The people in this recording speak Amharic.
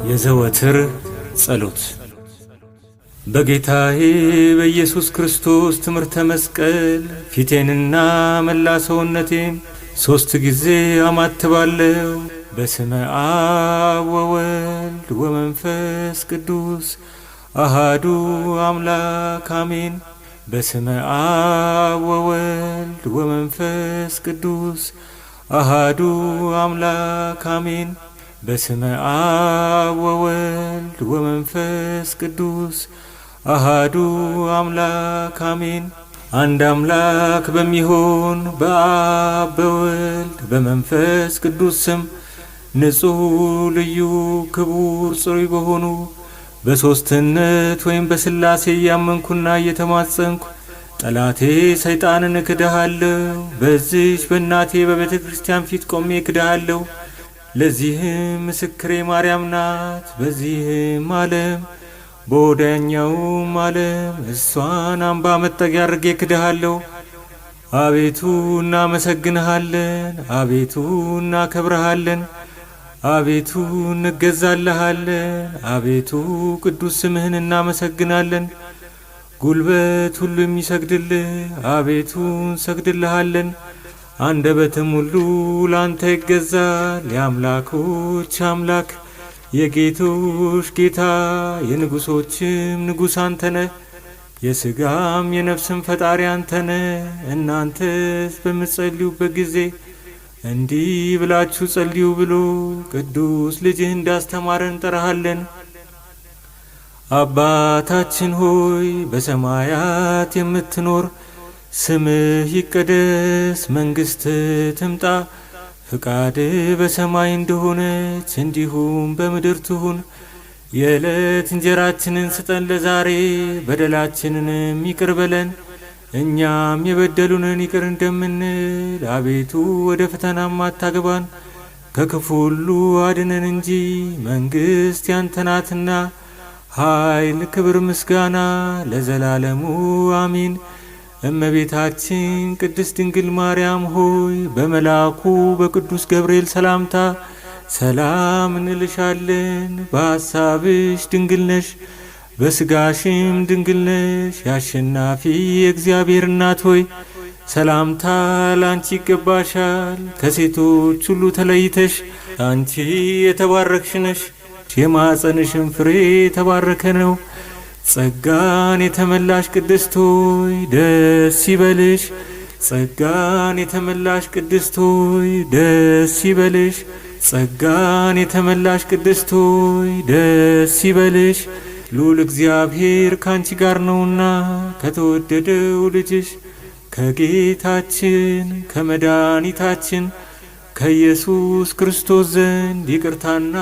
የዘወትር ጸሎት በጌታዬ በኢየሱስ ክርስቶስ ትምህርተ መስቀል ፊቴንና መላ ሰውነቴን 3 ጊዜ አማትባለሁ። በስመ አብ ወወልድ ወመንፈስ ቅዱስ አሃዱ አምላክ አሜን። በስመ አብ ወወልድ ወመንፈስ ቅዱስ አሃዱ አምላክ አሜን። በስመ አብ ወወልድ ወመንፈስ ቅዱስ አሃዱ አምላክ አሜን። አንድ አምላክ በሚሆን በአብ በወልድ በመንፈስ ቅዱስ ስም ንጹሕ ልዩ ክቡር ጽሩይ በሆኑ በሦስትነት ወይም በሥላሴ እያመንኩና እየተማጸንኩ ጠላቴ ሰይጣንን እክድሃለሁ። በዚች በእናቴ በቤተ ክርስቲያን ፊት ቆሜ እክድሃለሁ። ለዚህም ምስክሬ ማርያም ናት። በዚህም ዓለም በወዲያኛውም ዓለም እሷን አምባ መጠጊያ አድርጌ እክድሃለሁ። አቤቱ እናመሰግንሃለን፣ አቤቱ እናከብረሃለን፣ አቤቱ እንገዛልሃለን፣ አቤቱ ቅዱስ ስምህን እናመሰግናለን። ጉልበት ሁሉ የሚሰግድልህ አቤቱ እንሰግድልሃለን። አንደበትም ሁሉ ላንተ ይገዛል። የአምላኮች አምላክ የጌቶች ጌታ የንጉሶችም ንጉሥ አንተነ፣ የሥጋም የነፍስም ፈጣሪ አንተነ። እናንተስ በምትጸልዩበት ጊዜ እንዲህ ብላችሁ ጸልዩ ብሎ ቅዱስ ልጅህ እንዳስተማረን እንጠራሃለን። አባታችን ሆይ በሰማያት የምትኖር፣ ስምህ ይቀደስ፣ መንግሥትህ ትምጣ፣ ፍቃድህ በሰማይ እንደሆነች እንዲሁም በምድር ትሁን። የዕለት እንጀራችንን ስጠን ለዛሬ፣ በደላችንንም ይቅር በለን እኛም የበደሉንን ይቅር እንደምንል። አቤቱ ወደ ፈተናም አታግባን፣ ከክፉ ሁሉ አድነን እንጂ መንግሥት ያንተ ናትና፣ ኃይል፣ ክብር፣ ምስጋና ለዘላለሙ አሚን። እመቤታችን ቅድስት ድንግል ማርያም ሆይ በመልአኩ በቅዱስ ገብርኤል ሰላምታ ሰላም እንልሻለን። በሐሳብሽ ድንግል ነሽ፣ በሥጋሽም ድንግል ነሽ። የአሸናፊ የእግዚአብሔር እናት ሆይ ሰላምታ ላንቺ ይገባሻል። ከሴቶች ሁሉ ተለይተሽ አንቺ የተባረክሽ ነሽ፣ የማኅፀንሽም ፍሬ የተባረከ ነው። ጸጋን የተመላሽ ቅድስት ሆይ ደስ ይበልሽ፣ ጸጋን የተመላሽ ቅድስት ሆይ ደስ ይበልሽ፣ ጸጋን የተመላሽ ቅድስት ሆይ ደስ ይበልሽ። ልዑል እግዚአብሔር ካንቺ ጋር ነውና ከተወደደው ልጅሽ ከጌታችን ከመድኃኒታችን ከኢየሱስ ክርስቶስ ዘንድ ይቅርታና